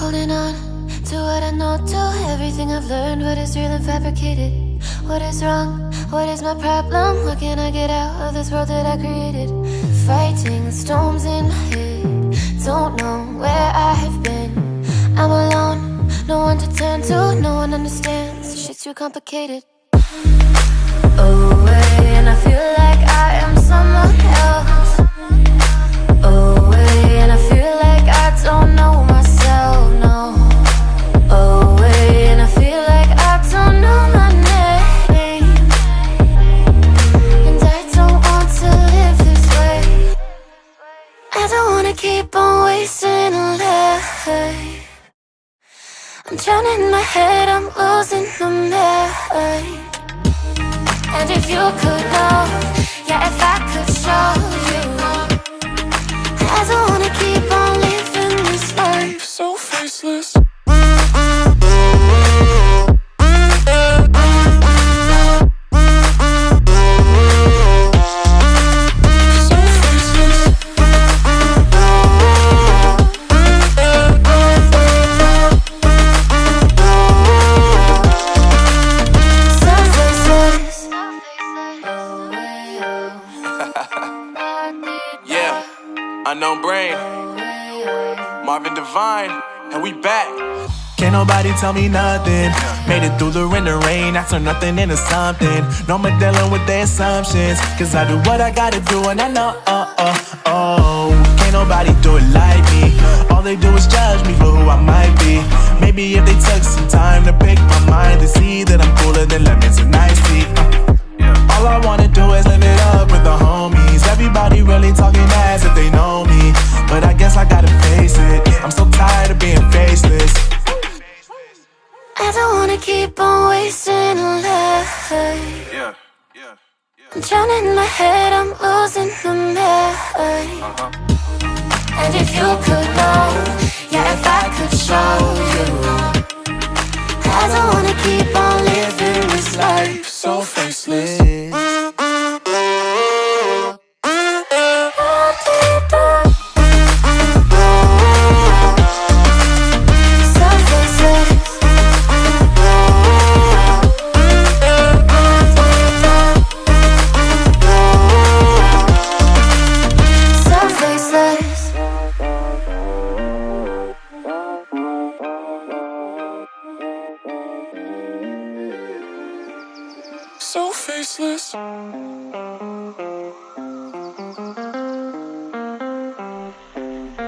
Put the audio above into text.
holding on to what I know, to everything I've learned. What is real and fabricated? What is wrong? What is my problem? What can I get out of this world that I created? Fighting the storms in my head. Don't know where I have been. I'm alone, no one to turn to. No one understands, shit's too complicated. Away, and I feel like I am someone else. Away, and I feel like I don't know myself, no. Away, and I feel like I don't know my name. And I don't want to live this way. I don't wanna keep on wasting a life. I'm drowning in my head, I'm losing my mind. And if you could know, yeah, if I could show you, I don't wanna keep on living this life so faceless. Unknown Brain, Marvin Divine, and we back. Can't nobody tell me nothing. Made it through the rain and rain, I turn nothing into something. No more dealing with their assumptions, cause I do what I gotta do and I know, can't nobody do it like me. All they do is judge me for who I might be. Maybe if they took some time to pick my mind, they see that I'm cooler than lemons and iced tea. All I wanna do is live it up with the homies. Everybody really talking as if they know me, but I guess I gotta face it. I'm so tired of being faceless. I don't wanna keep on wasting a life. I'm drowning in my head, I'm losing my mind. And if you could know, yeah, if I could show you, I don't wanna keep on living this life so faceless. So faceless.